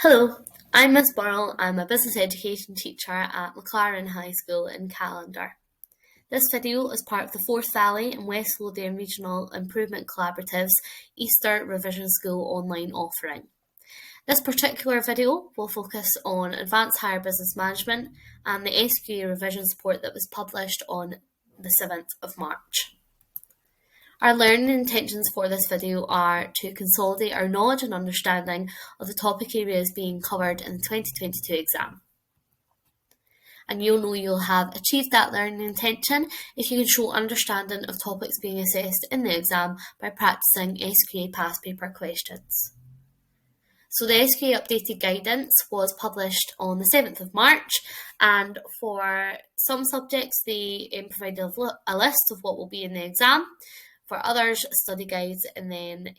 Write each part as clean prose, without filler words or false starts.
Hello, I'm Miss Burrell. I'm a business education teacher at McLaren High School in Callander. This video is part of the Forth Valley and West Lothian Regional Improvement Collaborative's Easter Revision School online offering. This particular video will focus on Advanced Higher Business Management and the SQA revision support that was published on the 7th of March. Our learning intentions for this video are to consolidate our knowledge and understanding of the topic areas being covered in the 2022 exam. And you'll know you'll have achieved that learning intention if you can show understanding of topics being assessed in the exam by practicing SQA past paper questions. So the SQA updated guidance was published on the 7th of March, and for some subjects they provided a list of what will be in the exam. For others, study guides, and then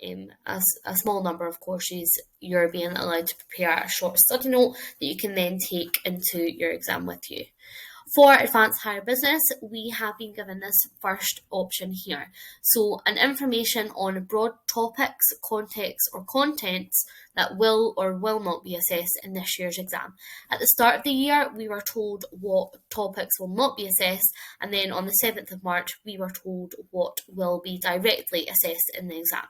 a small number of courses, you're being allowed to prepare a short study note that you can then take into your exam with you. For Advanced Higher Business, we have been given this first option here. So, an information on broad topics, contexts, or contents that will or will not be assessed in this year's exam. At the start of the year, we were told what topics will not be assessed, and then on the 7th of March, we were told what will be directly assessed in the exam.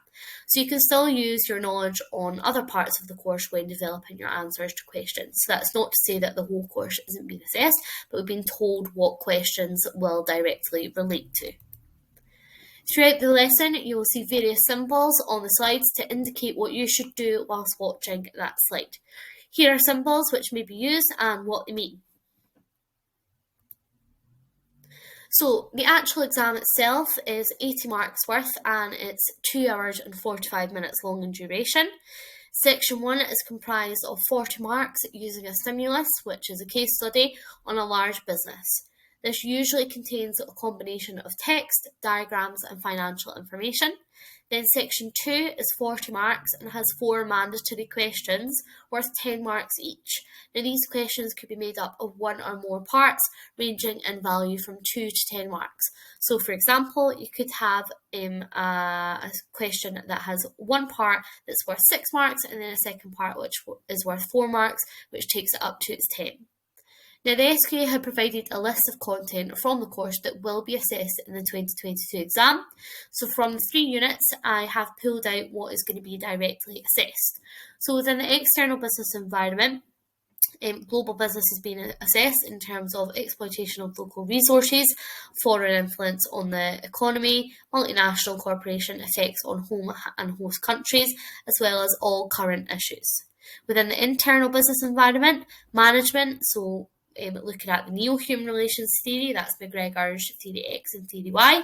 So you can still use your knowledge on other parts of the course when developing your answers to questions. So that's not to say that the whole course isn't being assessed, but we've been told what questions will directly relate to. Throughout the lesson, you will see various symbols on the slides to indicate what you should do whilst watching that slide. Here are symbols which may be used and what they mean. So the actual exam itself is 80 marks worth, and it's 2 hours and 45 minutes long in duration. Section 1 is comprised of 40 marks using a stimulus, which is a case study on a large business. This usually contains a combination of text, diagrams, and financial information. Then Section 2 is 40 marks and has 4 mandatory questions worth 10 marks each. Now these questions could be made up of 1 or more parts, ranging in value from 2 to 10 marks. So for example, you could have a question that has 1 part that's worth 6 marks and then a second part which is worth 4 marks, which takes it up to its 10. Now, the SQA had provided a list of content from the course that will be assessed in the 2022 exam. So from the 3 units, I have pulled out what is going to be directly assessed. So within the external business environment, global business is being assessed in terms of exploitation of local resources, foreign influence on the economy, multinational corporation effects on home and host countries, as well as all current issues. Within the internal business environment, management, so looking at the neo-human relations theory, that's MacGregor's theory X and theory Y.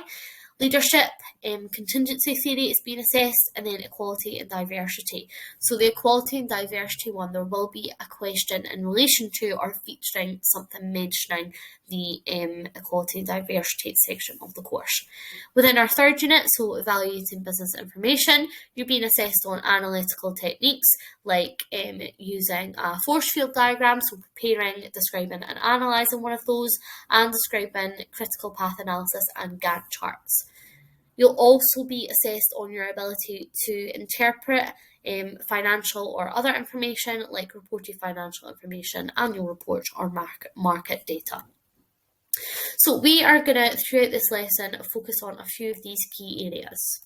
Leadership, contingency theory is being assessed, and then equality and diversity. So the equality and diversity one, there will be a question in relation to or featuring something mentioning the equality and diversity section of the course. Within our 3rd unit, so evaluating business information, you're being assessed on analytical techniques like using a force field diagram, so preparing, describing and analysing one of those, and describing critical path analysis and Gantt charts. You'll also be assessed on your ability to interpret financial or other information like reported financial information, annual reports, or market data. So we are going to, throughout this lesson, focus on a few of these key areas.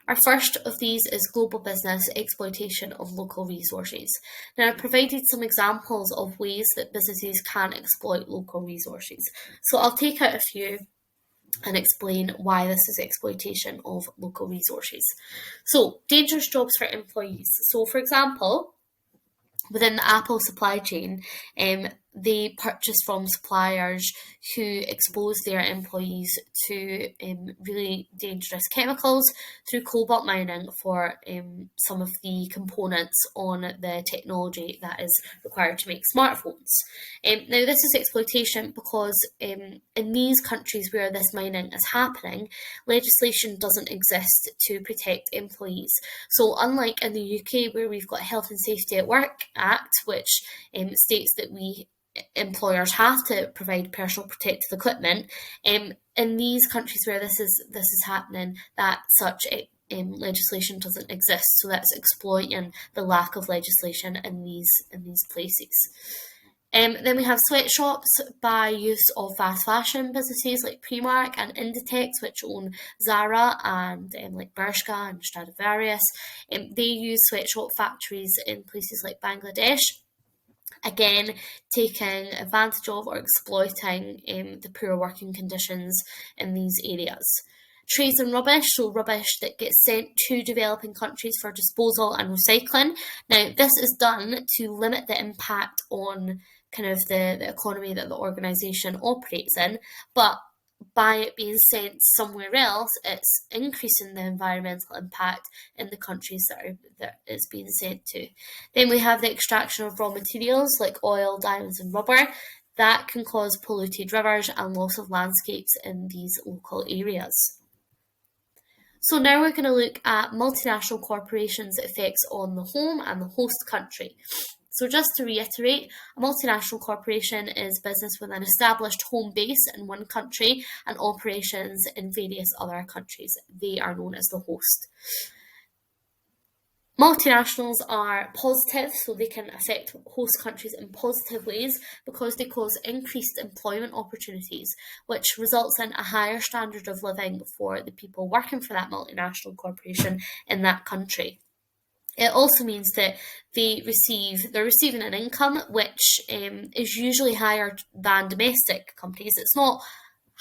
Our first of these is global business exploitation of local resources. Now, I've provided some examples of ways that businesses can exploit local resources. So I'll take out a few and explain why this is exploitation of local resources. So, dangerous jobs for employees. So, for example, within the Apple supply chain, they purchase from suppliers who expose their employees to really dangerous chemicals through cobalt mining for some of the components on the technology that is required to make smartphones. Now, this is exploitation because in these countries where this mining is happening, legislation doesn't exist to protect employees. So unlike in the UK, where we've got Health and Safety at Work Act, which states that employers have to provide personal protective equipment, in these countries where this is happening, that such legislation doesn't exist. So that's exploiting the lack of legislation in these places. Then we have sweatshops by use of fast fashion businesses like Primark and Inditex, which own Zara and like Bershka and Stradivarius. They use sweatshop factories in places like Bangladesh, again taking advantage of or exploiting the poor working conditions in these areas. Trays and rubbish, so rubbish that gets sent to developing countries for disposal and recycling. Now, this is done to limit the impact on kind of the economy that the organisation operates in, but by it being sent somewhere else, it's increasing the environmental impact in the countries that it's being sent to. Then we have the extraction of raw materials like oil, diamonds and rubber. That can cause polluted rivers and loss of landscapes in these local areas. So now we're going to look at multinational corporations' effects on the home and the host country. So just to reiterate, a multinational corporation is business with an established home base in one country and operations in various other countries. They are known as the host. Multinationals are positive, so they can affect host countries in positive ways because they cause increased employment opportunities, which results in a higher standard of living for the people working for that multinational corporation in that country. It also means that they're receiving an income which is usually higher than domestic companies. It's not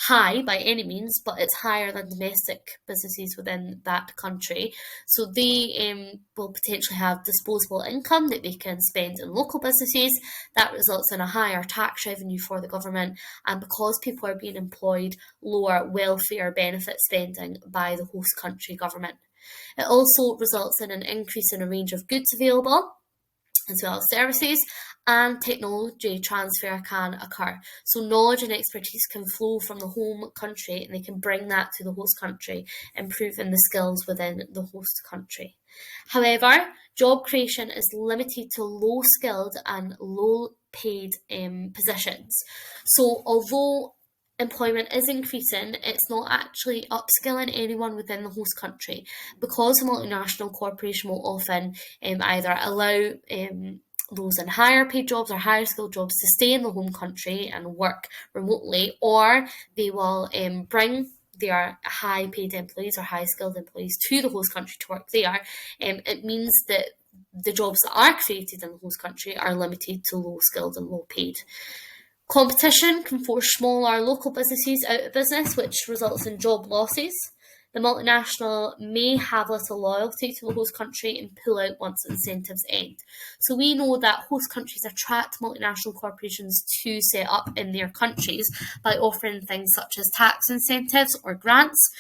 high by any means, but it's higher than domestic businesses within that country. So they will potentially have disposable income that they can spend in local businesses. That results in a higher tax revenue for the government, and because people are being employed, lower welfare benefit spending by the host country government. It also results in an increase in a range of goods available, as well as services, and technology transfer can occur. So knowledge and expertise can flow from the home country and they can bring that to the host country, improving the skills within the host country. However, job creation is limited to low-skilled and low-paid positions. So although employment is increasing, it's not actually upskilling anyone within the host country, because a multinational corporation will often either allow those in higher paid jobs or higher skilled jobs to stay in the home country and work remotely, or they will bring their high paid employees or high skilled employees to the host country to work there. It means that the jobs that are created in the host country are limited to low skilled and low paid. Competition can force smaller local businesses out of business, which results in job losses. The multinational may have little loyalty to the host country and pull out once incentives end. So we know that host countries attract multinational corporations to set up in their countries by offering things such as tax incentives or grants.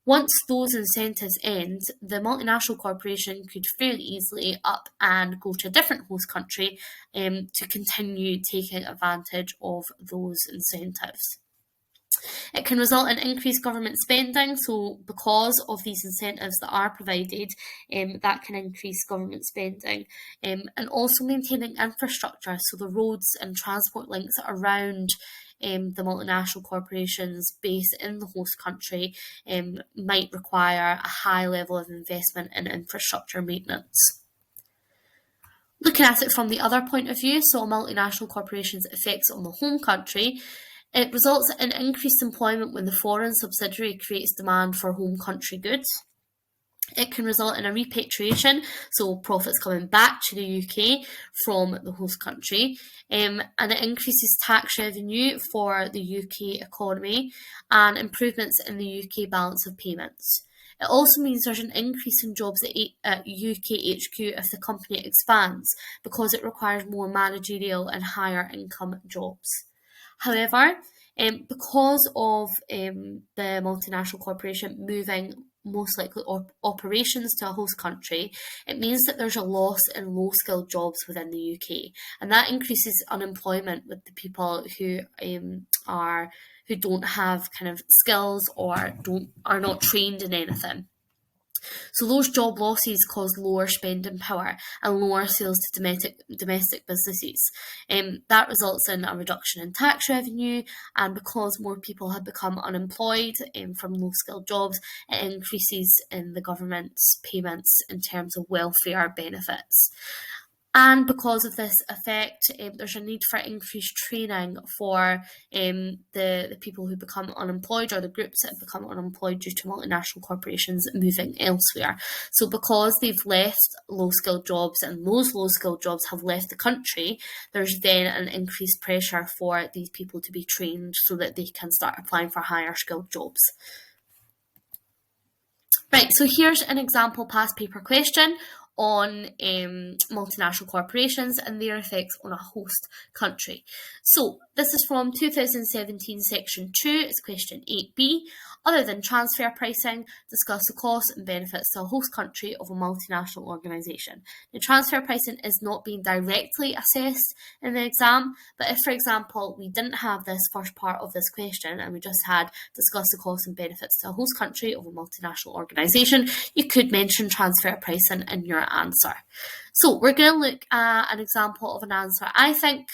Once those incentives end, the multinational corporation could fairly easily up and go to a different host country to continue taking advantage of those incentives. It can result in increased government spending, so because of these incentives that are provided, that can increase government spending, and also maintaining infrastructure, so the roads and transport links around the multinational corporations based in the host country might require a high level of investment in infrastructure maintenance. Looking at it from the other point of view, so a multinational corporation's effects on the home country, it results in increased employment when the foreign subsidiary creates demand for home country goods. It can result in a repatriation, so profits coming back to the UK from the host country, and it increases tax revenue for the UK economy and improvements in the UK balance of payments. It also means there's an increase in jobs at UK HQ if the company expands, because it requires more managerial and higher income jobs. However, because of the multinational corporation moving most likely operations to a host country, it means that there's a loss in low-skilled jobs within the UK, and that increases unemployment with the people who don't have kind of skills or are not trained in anything. So those job losses cause lower spending power and lower sales to domestic businesses. That results in a reduction in tax revenue, and because more people have become unemployed from low-skilled jobs, it increases in the government's payments in terms of welfare benefits. And because of this effect, there's a need for increased training for the people who become unemployed, or the groups that have become unemployed due to multinational corporations moving elsewhere. So because they've left low-skilled jobs and those low-skilled jobs have left the country, there's then an increased pressure for these people to be trained so that they can start applying for higher skilled jobs. Right, so here's an example past paper question on multinational corporations and their effects on a host country. So this is from 2017 section 2, it's question 8b. Other than transfer pricing, discuss the costs and benefits to a host country of a multinational organisation. The transfer pricing is not being directly assessed in the exam, but if, for example, we didn't have this first part of this question and we just had discuss the costs and benefits to a host country of a multinational organisation, you could mention transfer pricing in your answer. So we're going to look at an example of an answer I think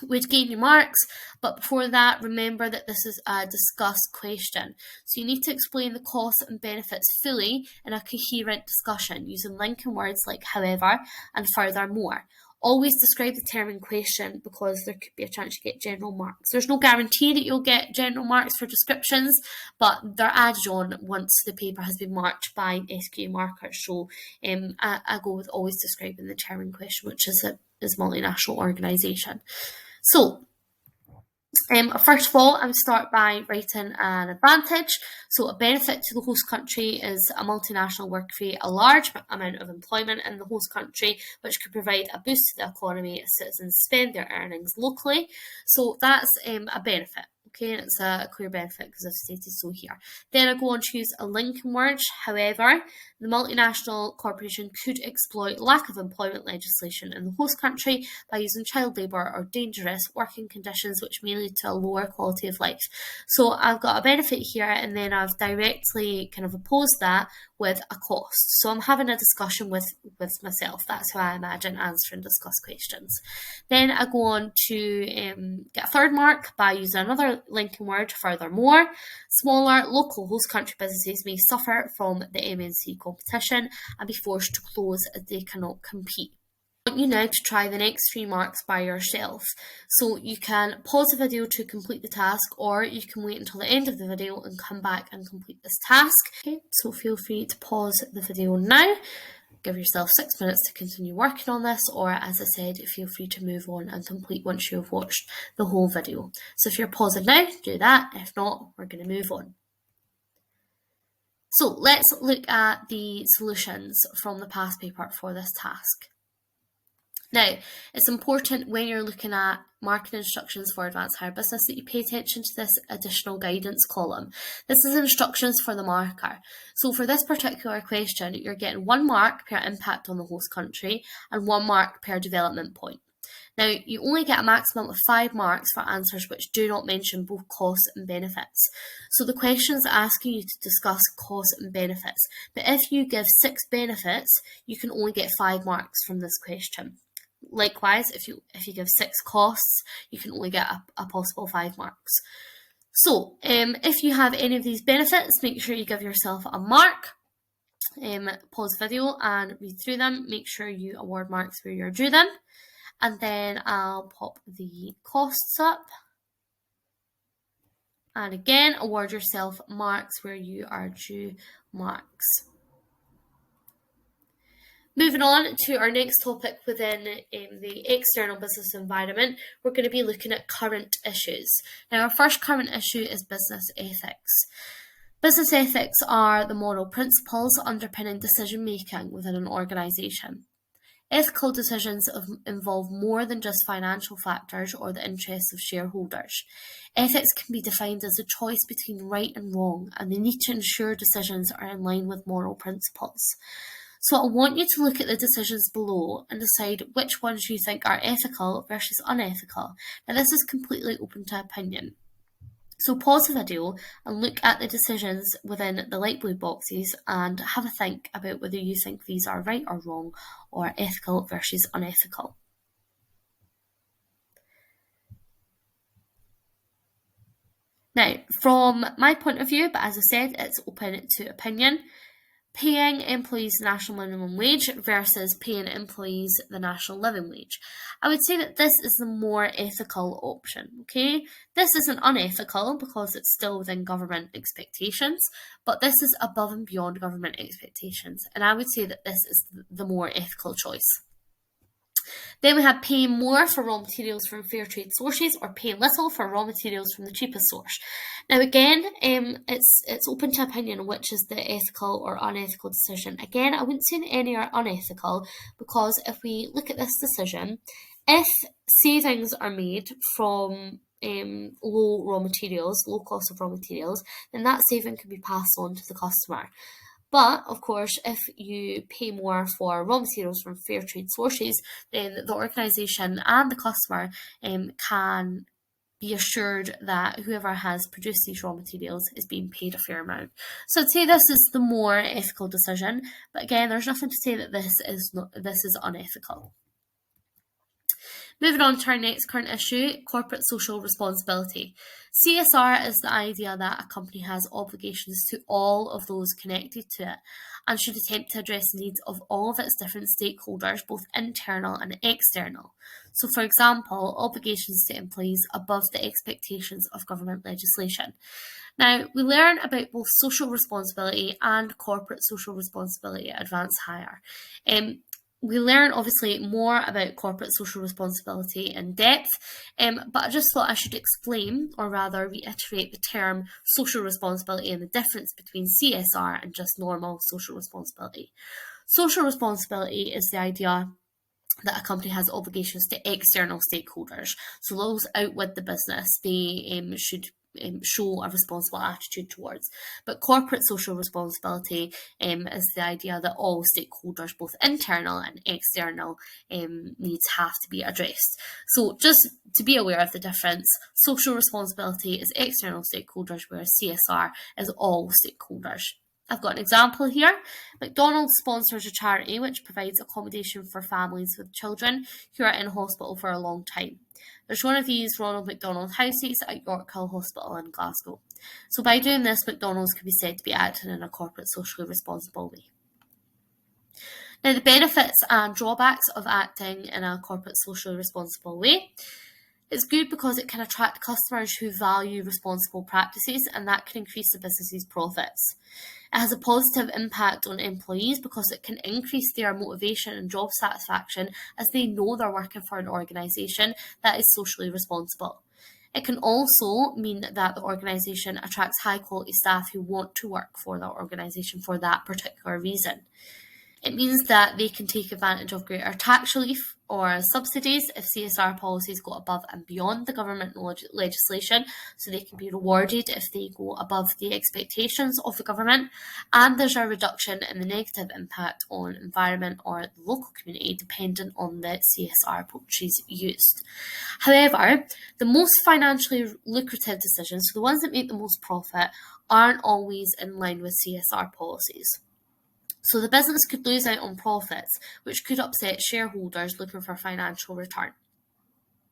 would gain you marks, but before that, remember that this is a discuss question. So you need to explain the costs and benefits fully in a coherent discussion using linking words like however and furthermore. Always describe the term in question because there could be a chance you get general marks. There's no guarantee that you'll get general marks for descriptions, but they're added on once the paper has been marked by SQA markers. So I go with always describing the term in question, which is multinational organisation. So first of all, I would start by writing an advantage. So a benefit to the host country is a multinational work create a large amount of employment in the host country, which could provide a boost to the economy as citizens spend their earnings locally. So that's a benefit. Okay, and it's a clear benefit because I've stated so here. Then I go on to use a linking word. However, the multinational corporation could exploit lack of employment legislation in the host country by using child labour or dangerous working conditions, which may lead to a lower quality of life. So I've got a benefit here, and then I've directly kind of opposed that with a cost. So I'm having a discussion with myself. That's how I imagine answering discuss questions. Then I go on to get a third mark by using another linking word, furthermore. Smaller local host country businesses may suffer from the MNC competition and be forced to close as they cannot compete. I want you now to try the next 3 marks by yourself. So you can pause the video to complete the task, or you can wait until the end of the video and come back and complete this task. Okay, so feel free to pause the video now. Give yourself 6 minutes to continue working on this, or as I said, feel free to move on and complete once you have watched the whole video. So if you're pausing now, do that. If not, we're going to move on. So let's look at the solutions from the past paper for this task. Now, it's important when you're looking at marking instructions for advanced hire business that you pay attention to this additional guidance column. This is instructions for the marker. So for this particular question, you're getting 1 mark per impact on the host country and 1 mark per development point. Now, you only get a maximum of 5 marks for answers which do not mention both costs and benefits. So the question is asking you to discuss costs and benefits. But if you give 6 benefits, you can only get 5 marks from this question. Likewise, if you give 6 costs, you can only get a possible 5 marks. So, if you have any of these benefits, make sure you give yourself a mark. Pause the video and read through them. Make sure you award marks where you're due them. And then I'll pop the costs up. And again, award yourself marks where you are due marks. Moving on to our next topic within the external business environment, we're going to be looking at current issues. Now, our first current issue is business ethics. Business ethics are the moral principles underpinning decision-making within an organisation. Ethical decisions involve more than just financial factors or the interests of shareholders. Ethics can be defined as a choice between right and wrong, and they need to ensure decisions are in line with moral principles. So I want you to look at the decisions below and decide which ones you think are ethical versus unethical. Now, this is completely open to opinion. So pause the video and look at the decisions within the light blue boxes and have a think about whether you think these are right or wrong, or ethical versus unethical. Now, from my point of view, but as I said, it's open to opinion, paying employees the national minimum wage versus paying employees the national living wage. I would say that this is the more ethical option, okay? This isn't unethical because it's still within government expectations, but this is above and beyond government expectations, and I would say that this is the more ethical choice. Then we have paying more for raw materials from fair trade sources, or paying little for raw materials from the cheapest source. Now again, it's open to opinion on which is the ethical or unethical decision. Again, I wouldn't say that any are unethical, because if we look at this decision, if savings are made from low cost of raw materials, then that saving can be passed on to the customer. But, of course, if you pay more for raw materials from fair trade sources, then the organisation and the customer can be assured that whoever has produced these raw materials is being paid a fair amount. So I'd say this is the more ethical decision, but again, there's nothing to say that this is unethical. Moving on to our next current issue, corporate social responsibility. CSR is the idea that a company has obligations to all of those connected to it and should attempt to address the needs of all of its different stakeholders, both internal and external. So, for example, obligations to employees above the expectations of government legislation. Now, we learn about both social responsibility and corporate social responsibility at Advanced Hire. We learn obviously more about corporate social responsibility in depth, but I just thought I should explain, or rather reiterate, the term social responsibility and the difference between CSR and just normal social responsibility. Social responsibility is the idea that a company has obligations to external stakeholders. So those out with the business, they should show a responsible attitude towards. But corporate social responsibility is the idea that all stakeholders, both internal and external, needs have to be addressed. So just to be aware of the difference, social responsibility is external stakeholders, whereas CSR is all stakeholders. I've got an example here. McDonald's sponsors a charity which provides accommodation for families with children who are in hospital for a long time. There's one of these Ronald McDonald houses at York Hill Hospital in Glasgow. So by doing this, McDonald's can be said to be acting in a corporate socially responsible way. Now, the benefits and drawbacks of acting in a corporate socially responsible way. It's good because it can attract customers who value responsible practices, and that can increase the business's profits. It has a positive impact on employees because it can increase their motivation and job satisfaction as they know they're working for an organisation that is socially responsible. It can also mean that the organisation attracts high quality staff who want to work for that organisation for that particular reason. It means that they can take advantage of greater tax relief or subsidies if CSR policies go above and beyond the government legislation, so they can be rewarded if they go above the expectations of the government, and there's a reduction in the negative impact on environment or the local community dependent on the CSR approaches used. However, the most financially lucrative decisions, so the ones that make the most profit, aren't always in line with CSR policies. So the business could lose out on profits, which could upset shareholders looking for financial return.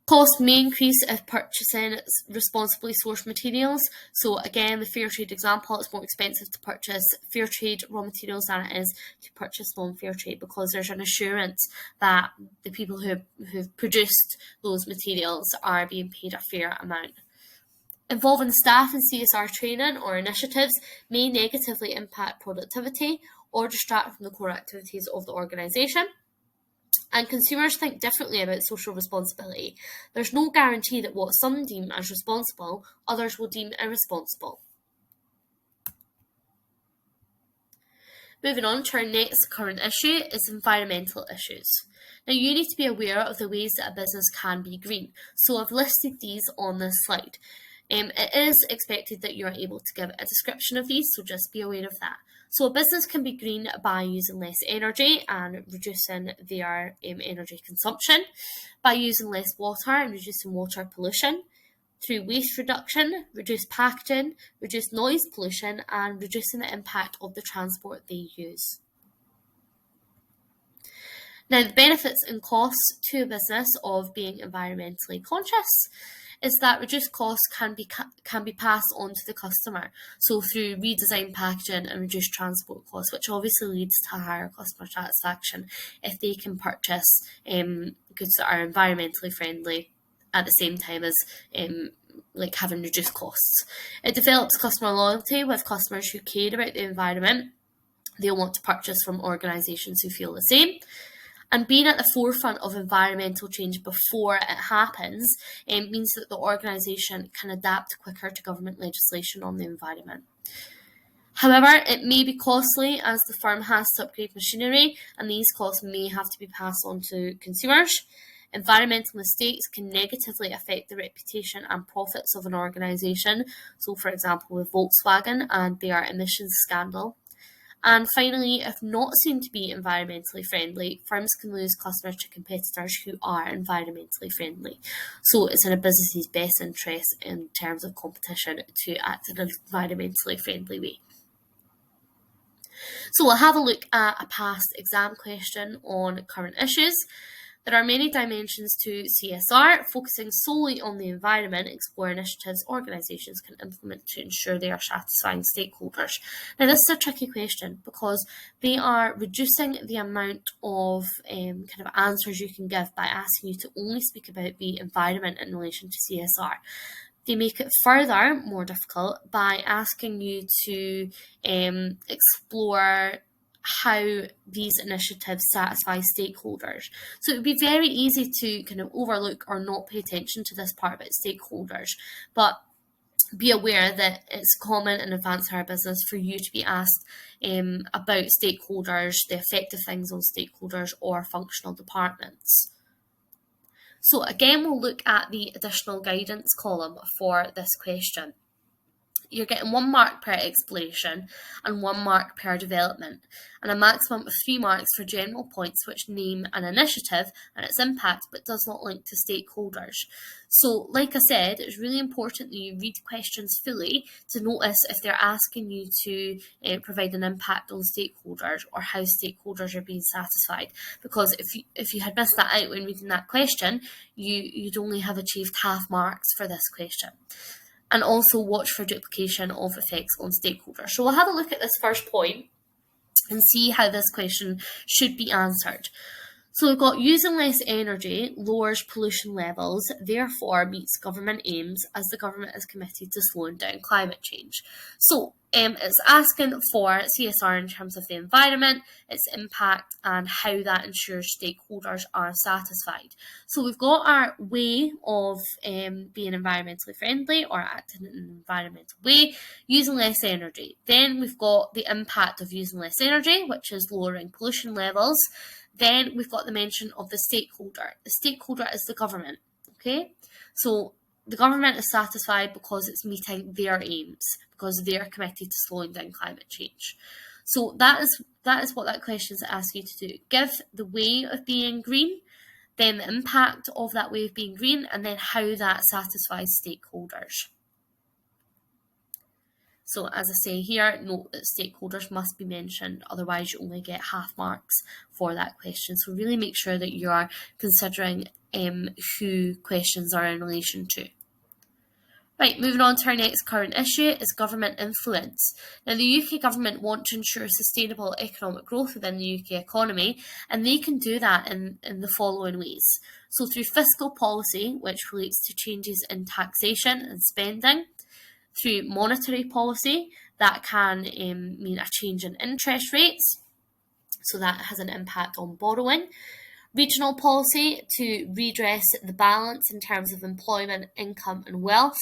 Cost may increase if purchasing responsibly sourced materials. So again, the fair trade example, it's more expensive to purchase fair trade raw materials than it is to purchase non-fair trade, because there's an assurance that the people who've produced those materials are being paid a fair amount. Involving staff in CSR training or initiatives may negatively impact productivity or distract from the core activities of the organisation. And consumers think differently about social responsibility. There's no guarantee that what some deem as responsible, others will deem irresponsible. Moving on to our next current issue is environmental issues. Now, you need to be aware of the ways that a business can be green. So I've listed these on this slide. It is expected that you're able to give a description of these, so just be aware of that. So a business can be green by using less energy and reducing their energy consumption, by using less water and reducing water pollution, through waste reduction, reduced packaging, reduced noise pollution, and reducing the impact of the transport they use. Now, the benefits and costs to a business of being environmentally conscious is that reduced costs can be passed on to the customer. So through redesigned packaging and reduced transport costs, which obviously leads to higher customer satisfaction if they can purchase goods that are environmentally friendly at the same time as like having reduced costs. It develops customer loyalty with customers who care about the environment. They'll want to purchase from organisations who feel the same. And being at the forefront of environmental change before it happens means that the organisation can adapt quicker to government legislation on the environment. However, it may be costly as the firm has to upgrade machinery, and these costs may have to be passed on to consumers. Environmental mistakes can negatively affect the reputation and profits of an organisation. So, for example, with Volkswagen and their emissions scandal. And finally, if not seen to be environmentally friendly, firms can lose customers to competitors who are environmentally friendly. So it's in a business's best interest in terms of competition to act in an environmentally friendly way. So we'll have a look at a past exam question on current issues. There are many dimensions to CSR, focusing solely on the environment. Explore initiatives organisations can implement to ensure they are satisfying stakeholders. Now, this is a tricky question because they are reducing the amount of kind of answers you can give by asking you to only speak about the environment in relation to CSR. They make it further more difficult by asking you to explore how these initiatives satisfy stakeholders. So it would be very easy to kind of overlook or not pay attention to this part about stakeholders, but be aware that it's common in advanced hire business for you to be asked about stakeholders, the effect of things on stakeholders or functional departments. So again, we'll look at the additional guidance column for this question. You're getting 1 mark per exploration and 1 mark per development, and a maximum of 3 marks for general points which name an initiative and its impact but does not link to stakeholders. So, like I said, it's really important that you read questions fully to notice if they're asking you to provide an impact on stakeholders or how stakeholders are being satisfied. Because if you had missed that out when reading that question, you'd only have achieved half marks for this question. And also watch for duplication of effects on stakeholders. So we'll have a look at this first point and see how this question should be answered. So we've got using less energy lowers pollution levels, therefore meets government aims as the government is committed to slowing down climate change. So it's asking for CSR in terms of the environment, its impact, and how that ensures stakeholders are satisfied. So we've got our way of being environmentally friendly or acting in an environmental way, using less energy. Then we've got the impact of using less energy, which is lowering pollution levels. Then we've got the mention of the stakeholder. The stakeholder is the government, okay? So the government is satisfied because it's meeting their aims, because they're committed to slowing down climate change. So that is what that question is asking you to do. Give the way of being green, then the impact of that way of being green, and then how that satisfies stakeholders. So as I say here, note that stakeholders must be mentioned, otherwise you only get half marks for that question. So really make sure that you are considering who questions are in relation to. Right, moving on to our next current issue is government influence. Now, the UK government want to ensure sustainable economic growth within the UK economy, and they can do that in the following ways. So through fiscal policy, which relates to changes in taxation and spending, through monetary policy, that can mean a change in interest rates, so that has an impact on borrowing. Regional policy to redress the balance in terms of employment, income and wealth.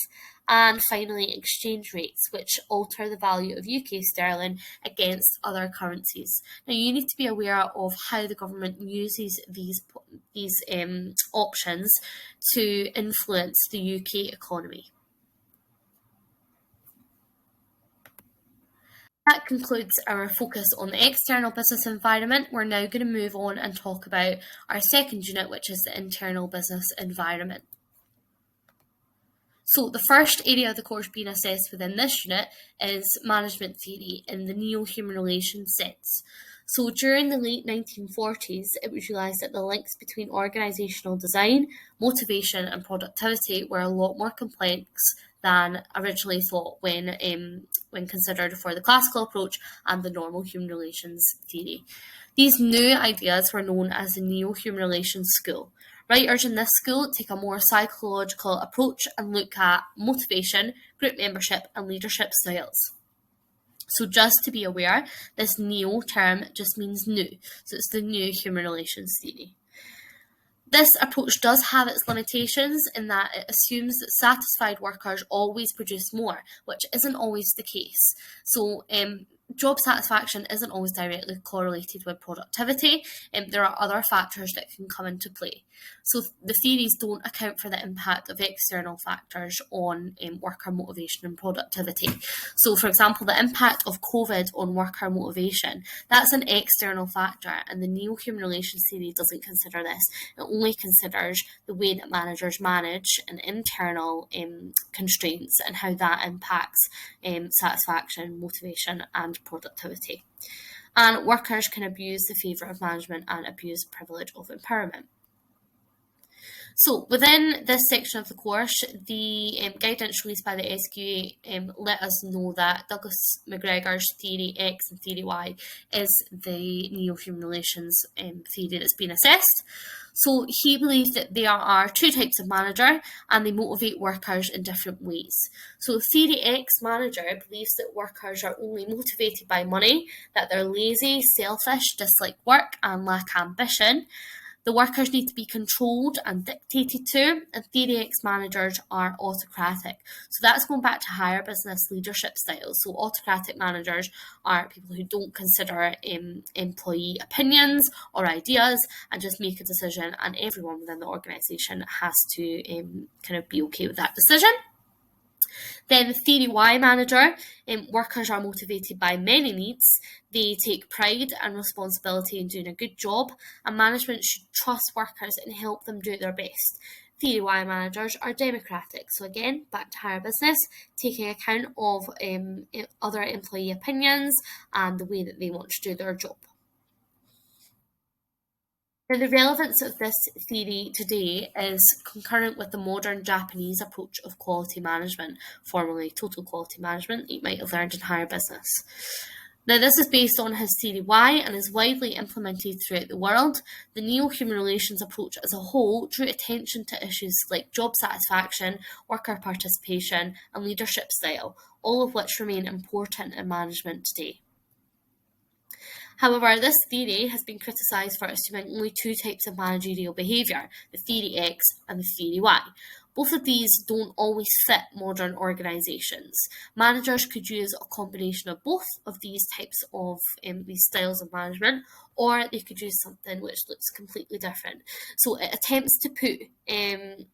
And finally, exchange rates, which alter the value of UK sterling against other currencies. Now, you need to be aware of how the government uses these options to influence the UK economy. That concludes our focus on the external business environment. We're now going to move on and talk about our second unit, which is the internal business environment. So the first area of the course being assessed within this unit is management theory in the neo-human relations sense. So during the late 1940s, it was realised that the links between organisational design, motivation and productivity were a lot more complex than originally thought when considered for the classical approach and the normal human relations theory. These new ideas were known as the neo-human relations school. Writers in this school take a more psychological approach and look at motivation, group membership and leadership styles. So just to be aware, this neo term just means new. So it's the new human relations theory. This approach does have its limitations in that it assumes that satisfied workers always produce more, which isn't always the case. So job satisfaction isn't always directly correlated with productivity, and there are other factors that can come into play. So the theories don't account for the impact of external factors on worker motivation and productivity. So for example, the impact of COVID on worker motivation, that's an external factor, and the neo-human relations theory doesn't consider this. It only considers the way that managers manage and internal constraints and how that impacts satisfaction, motivation and productivity. And workers can abuse the favour of management and abuse privilege of empowerment. So within this section of the course, the guidance released by the SQA let us know that Douglas MacGregor's theory X and theory Y is the neo-human relations theory that's been assessed. So he believes that there are two types of manager and they motivate workers in different ways. So theory X manager believes that workers are only motivated by money, that they're lazy, selfish, dislike work and lack ambition. The workers need to be controlled and dictated to, and theory X managers are autocratic. So that's going back to higher business leadership styles. So autocratic managers are people who don't consider employee opinions or ideas and just make a decision, and everyone within the organisation has to kind of be okay with that decision. Then the theory Y manager, workers are motivated by many needs. They take pride and responsibility in doing a good job, and management should trust workers and help them do their best. Theory Y managers are democratic. So again, back to higher business, taking account of other employee opinions and the way that they want to do their job. Now, the relevance of this theory today is concurrent with the modern Japanese approach of quality management, formerly total quality management, that you might have learned in higher business. Now, this is based on his theory Y and is widely implemented throughout the world. The neo-human relations approach as a whole drew attention to issues like job satisfaction, worker participation, and leadership style, all of which remain important in management today. However, this theory has been criticised for assuming only two types of managerial behaviour, the theory X and the theory Y. Both of these don't always fit modern organisations. Managers could use a combination of both of these types of these styles of management, or they could use something which looks completely different. So it attempts to put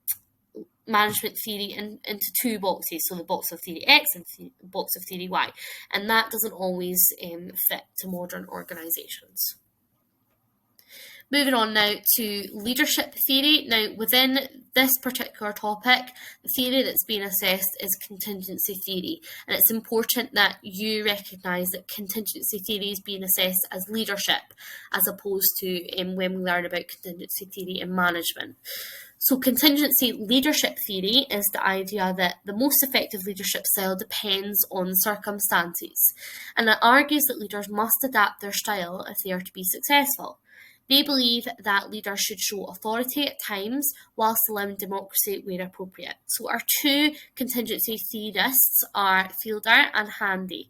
management theory into two boxes, so the box of theory X and the box of theory Y, and that doesn't always fit to modern organisations. Moving on now to leadership theory. Now, within this particular topic, the theory that's being assessed is contingency theory, and it's important that you recognise that contingency theory is being assessed as leadership as opposed to when we learn about contingency theory in management. So contingency leadership theory is the idea that the most effective leadership style depends on circumstances, and it argues that leaders must adapt their style if they are to be successful. They believe that leaders should show authority at times whilst allowing democracy where appropriate. So our two contingency theorists are Fielder and Handy.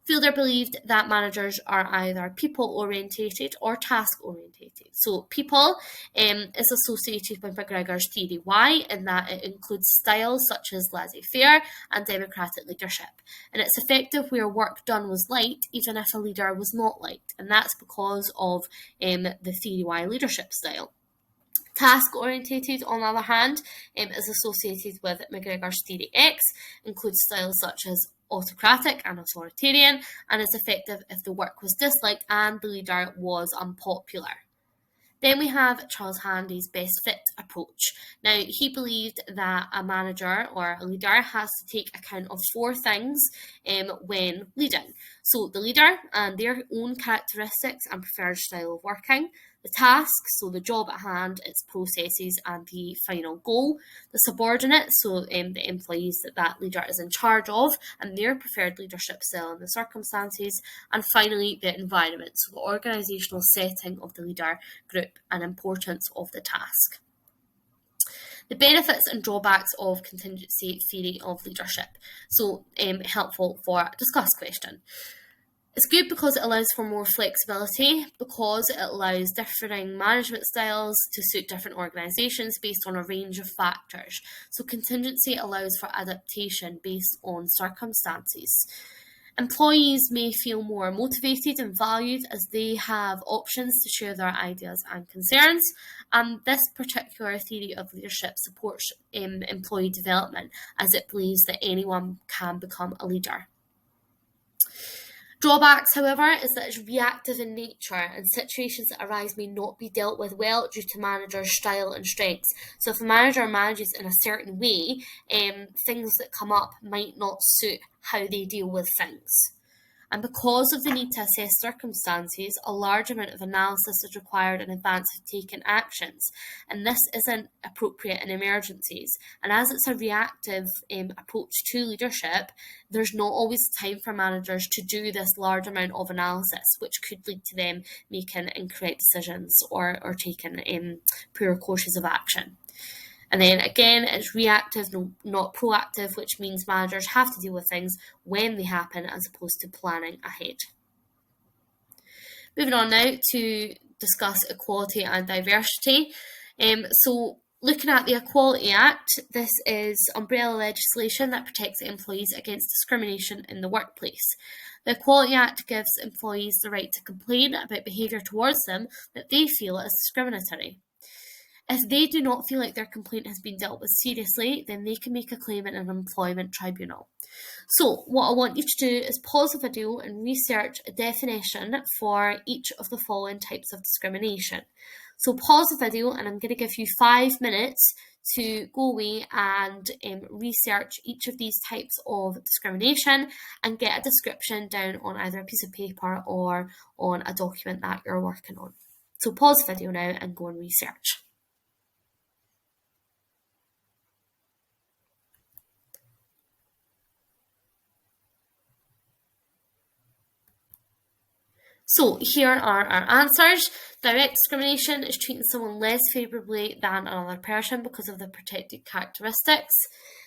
Fielder believed that managers are either people-orientated or task-orientated. So people is associated with MacGregor's theory Y in that it includes styles such as laissez-faire and democratic leadership. And it's effective where work done was liked even if a leader was not liked. And that's because of the theory Y leadership style. Task-orientated, on the other hand, is associated with MacGregor's theory X, includes styles such as autocratic and authoritarian, and is effective if the work was disliked and the leader was unpopular. Then we have Charles Handy's best fit approach. Now, he believed that a manager or a leader has to take account of 4 things when leading. So the leader and their own characteristics and preferred style of working, the task, so the job at hand, its processes and the final goal, the subordinates, so the employees that leader is in charge of and their preferred leadership style and the circumstances, and finally the environment, so the organisational setting of the leader group and importance of the task. The benefits and drawbacks of contingency theory of leadership. So helpful for a discuss question. It's good because it allows for more flexibility, because it allows differing management styles to suit different organisations based on a range of factors. So contingency allows for adaptation based on circumstances. Employees may feel more motivated and valued as they have options to share their ideas and concerns, and this particular theory of leadership supports employee development as it believes that anyone can become a leader. Drawbacks, however, is that it's reactive in nature and situations that arise may not be dealt with well due to manager's style and strengths. So if a manager manages in a certain way, things that come up might not suit how they deal with things. And because of the need to assess circumstances, a large amount of analysis is required in advance of taking actions, and this isn't appropriate in emergencies. And as it's a reactive approach to leadership, there's not always time for managers to do this large amount of analysis, which could lead to them making incorrect decisions or taking poor courses of action. And then again, it's reactive, not proactive, which means managers have to deal with things when they happen as opposed to planning ahead. Moving on now to discuss equality and diversity. So looking at the Equality Act, this is umbrella legislation that protects employees against discrimination in the workplace. The Equality Act gives employees the right to complain about behaviour towards them that they feel is discriminatory. If they do not feel like their complaint has been dealt with seriously, then they can make a claim in an employment tribunal. So what I want you to do is pause the video and research a definition for each of the following types of discrimination. So pause the video and I'm going to give you 5 minutes to go away and research each of these types of discrimination and get a description down on either a piece of paper or on a document that you're working on. So pause the video now and go and research. So here are our answers. Direct discrimination is treating someone less favourably than another person because of the protected characteristics.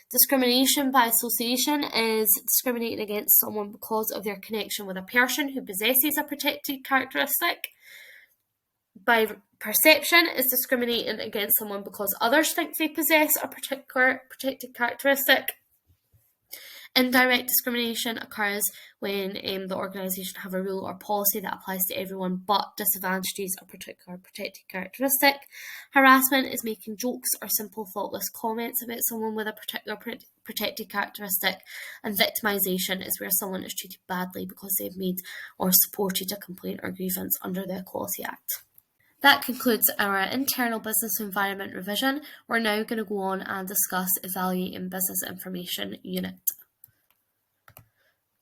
Discrimination by association is discriminating against someone because of their connection with a person who possesses a protected characteristic. By perception is discriminating against someone because others think they possess a particular protected characteristic. Indirect discrimination occurs when the organisation have a rule or policy that applies to everyone but disadvantages a particular protected characteristic. Harassment is making jokes or simple thoughtless comments about someone with a particular protected characteristic. And victimisation is where someone is treated badly because they've made or supported a complaint or grievance under the Equality Act. That concludes our internal business environment revision. We're now going to go on and discuss evaluating business information unit.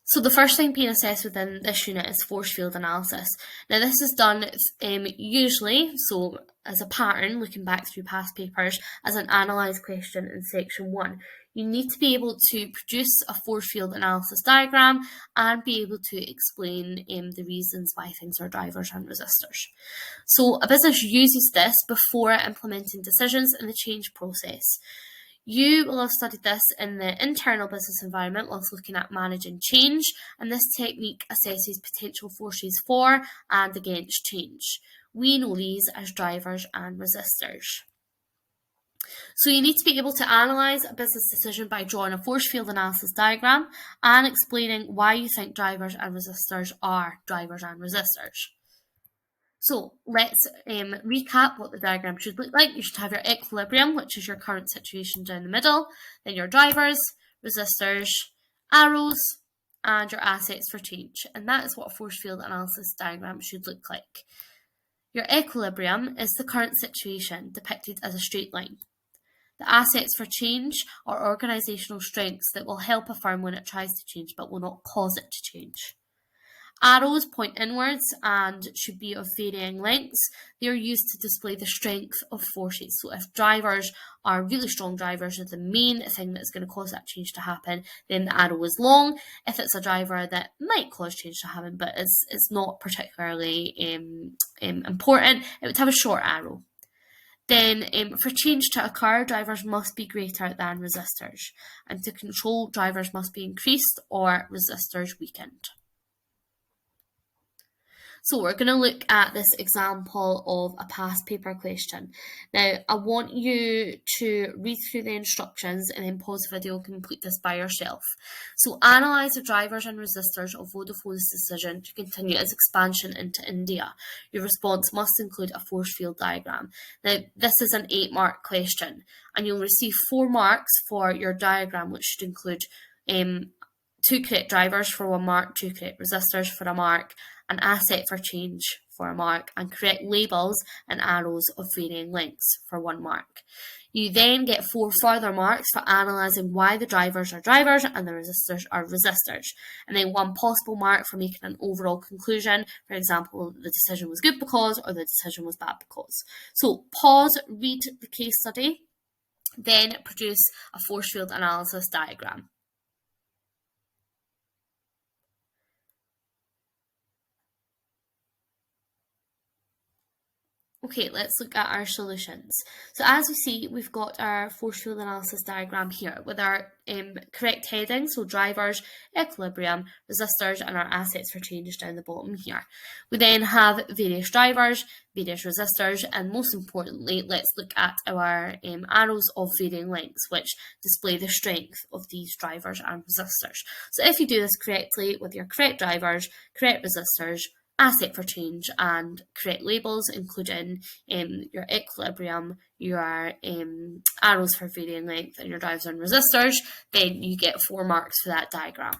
So the first thing being assessed within this unit is force field analysis. Now this is done usually, so as a pattern, looking back through past papers, as an analyse question in section 1. You need to be able to produce a force field analysis diagram and be able to explain the reasons why things are drivers and resistors. So a business uses this before implementing decisions in the change process. You will have studied this in the internal business environment whilst looking at managing change, and this technique assesses potential forces for and against change. We know these as drivers and resistors. So you need to be able to analyse a business decision by drawing a force field analysis diagram and explaining why you think drivers and resistors are drivers and resistors. So let's recap what the diagram should look like. You should have your equilibrium, which is your current situation down the middle, then your drivers, resistors, arrows, and your assets for change. And that is what a force field analysis diagram should look like. Your equilibrium is the current situation depicted as a straight line. The assets for change are organisational strengths that will help a firm when it tries to change but will not cause it to change. Arrows point inwards and should be of varying lengths. They are used to display the strength of forces. So if drivers are really strong drivers are the main thing that's going to cause that change to happen, then the arrow is long. If it's a driver that might cause change to happen but it's not particularly important, it would have a short arrow. Then for change to occur, drivers must be greater than resistors. And to control, drivers must be increased or resistors weakened. So we're going to look at this example of a past paper question. Now, I want you to read through the instructions and then pause the video and complete this by yourself. So analyse the drivers and resistors of Vodafone's decision to continue its expansion into India. Your response must include a force field diagram. Now, this is an 8-mark question, and you'll receive 4 marks for your diagram, which should include 2 correct drivers for 1 mark, 2 correct resistors for a mark, an asset for change for a mark, and correct labels and arrows of varying lengths for 1 mark. You then get 4 further marks for analysing why the drivers are drivers and the resistors are resistors, and then 1 possible mark for making an overall conclusion. For example, the decision was good because, or the decision was bad because. So pause, read the case study, then produce a force field analysis diagram. Okay, let's look at our solutions. So as we see, we've got our force field analysis diagram here with our correct heading, so drivers, equilibrium, resistors, and our assets for change down the bottom here. We then have various drivers, various resistors, and most importantly, let's look at our arrows of varying lengths, which display the strength of these drivers and resistors. So if you do this correctly with your correct drivers, correct resistors, asset for change, and correct labels, including your equilibrium, your arrows for varying length, and your drivers and resistors, then you get 4 marks for that diagram.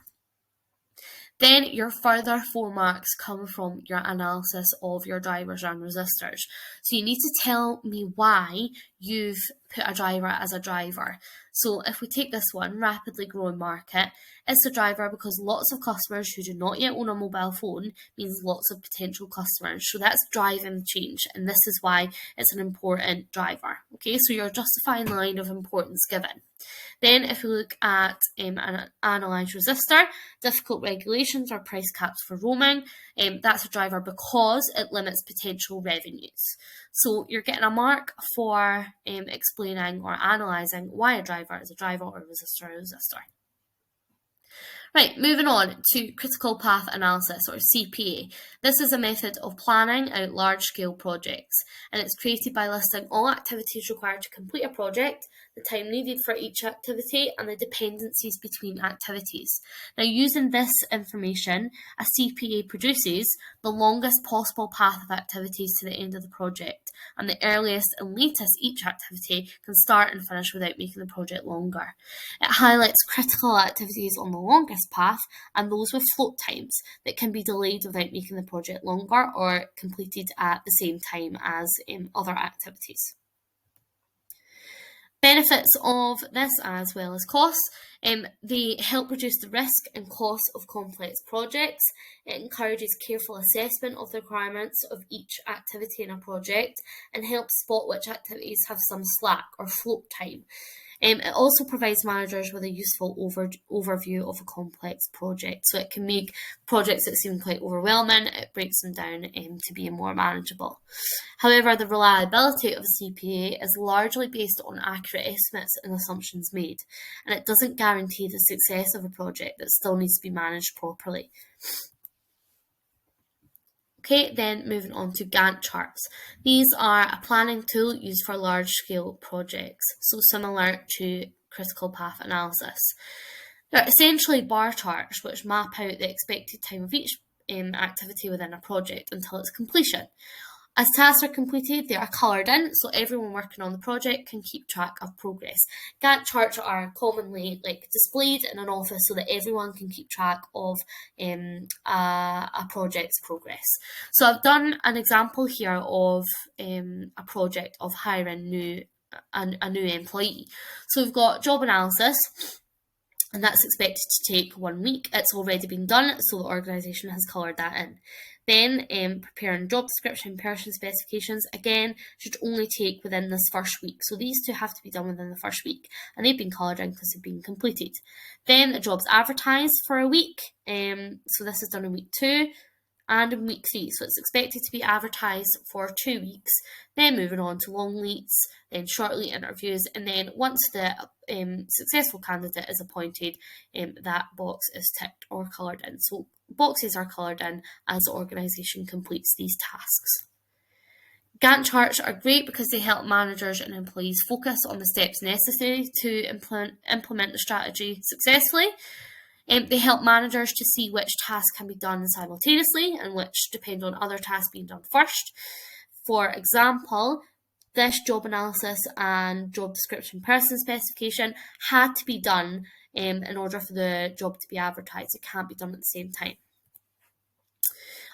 Then your further 4 marks come from your analysis of your drivers and resistors. So you need to tell me why you've put a driver as a driver. So if we take this one, rapidly growing market, it's a driver because lots of customers who do not yet own a mobile phone means lots of potential customers. So that's driving change, and this is why it's an important driver. Okay, so your justifying line of importance given. Then if we look at an analysed resistor, difficult regulations or price caps for roaming, that's a driver because it limits potential revenues. So you're getting a mark for explaining or analysing why a driver is a driver or a resistor. Right, moving on to critical path analysis, or CPA. This is a method of planning out large-scale projects, and it's created by listing all activities required to complete a project, the time needed for each activity, and the dependencies between activities. Now, using this information, a CPA produces the longest possible path of activities to the end of the project, and the earliest and latest each activity can start and finish without making the project longer. It highlights critical activities on the longest path and those with float times that can be delayed without making the project longer or completed at the same time as other activities. Benefits of this, as well as costs, they help reduce the risk and cost of complex projects. It encourages careful assessment of the requirements of each activity in a project and helps spot which activities have some slack or float time. It also provides managers with a useful overview of a complex project. So it can make projects that seem quite overwhelming, it breaks them down to being more manageable. However, the reliability of a CPA is largely based on accurate estimates and assumptions made, and it doesn't guarantee the success of a project that still needs to be managed properly. Okay, then moving on to Gantt charts. These are a planning tool used for large-scale projects, so similar to critical path analysis. They're essentially bar charts which map out the expected time of each activity within a project until its completion. As tasks are completed, they are coloured in, so everyone working on the project can keep track of progress. Gantt charts are commonly displayed in an office so that everyone can keep track of a project's progress. So I've done an example here of a project of hiring a new employee. So we've got job analysis, and that's expected to take 1 week. It's already been done, so the organisation has coloured that in. Then preparing job description, person specifications, again, should only take within this first week. So these two have to be done within the first week, and they've been coloured in because they've been completed. Then the job's advertised for a week, so this is done in week 2 and in week 3. So it's expected to be advertised for 2 weeks, then moving on to long leads, then short lead interviews, and then once the successful candidate is appointed, that box is ticked or coloured in. So boxes are coloured in as the organisation completes these tasks. Gantt charts are great because they help managers and employees focus on the steps necessary to implement the strategy successfully. They help managers to see which tasks can be done simultaneously and which depend on other tasks being done first. For example, this job analysis and job description person specification had to be done in order for the job to be advertised. It can't be done at the same time.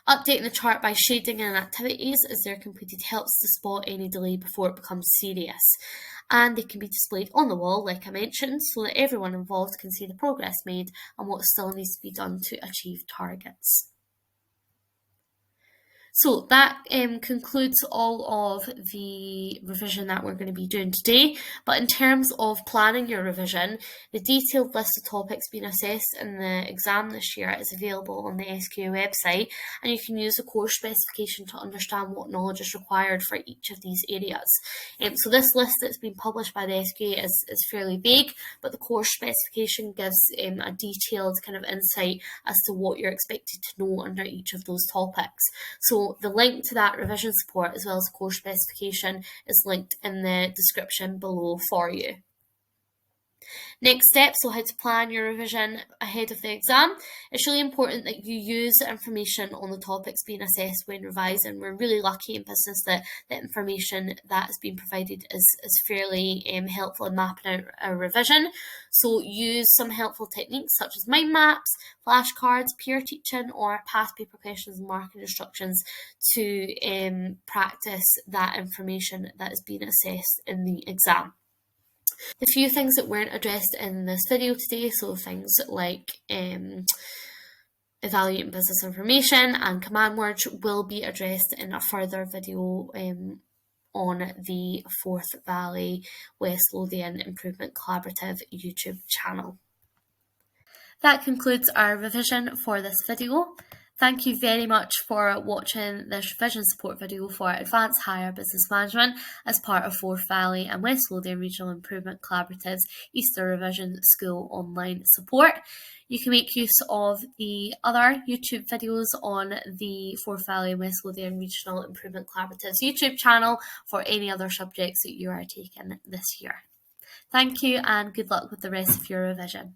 Updating the chart by shading in activities as they're completed helps to spot any delay before it becomes serious. And they can be displayed on the wall, like I mentioned, so that everyone involved can see the progress made and what still needs to be done to achieve targets. So that concludes all of the revision that we're going to be doing today. But in terms of planning your revision, the detailed list of topics being assessed in the exam this year is available on the SQA website, and you can use the course specification to understand what knowledge is required for each of these areas. So this list that's been published by the SQA is fairly vague, but the course specification gives a detailed kind of insight as to what you're expected to know under each of those topics. So the link to that revision support as well as the course specification is linked in the description below for you. Next step, so how to plan your revision ahead of the exam. It's really important that you use the information on the topics being assessed when revising. We're really lucky in business that the information that has been provided is fairly helpful in mapping out a revision. So use some helpful techniques such as mind maps, flashcards, peer teaching, or past paper questions and marking instructions to practice that information that is being assessed in the exam. The few things that weren't addressed in this video today, so things like evaluating business information and command words, will be addressed in a further video on the Forth Valley West Lothian Improvement Collaborative YouTube channel. That concludes our revision for this video. Thank you very much for watching this revision support video for Advanced Higher Business Management as part of Forth Valley and West Lothian Regional Improvement Collaborative's Easter Revision School online support. You can make use of the other YouTube videos on the Forth Valley and West Lothian Regional Improvement Collaborative's YouTube channel for any other subjects that you are taking this year. Thank you and good luck with the rest of your revision.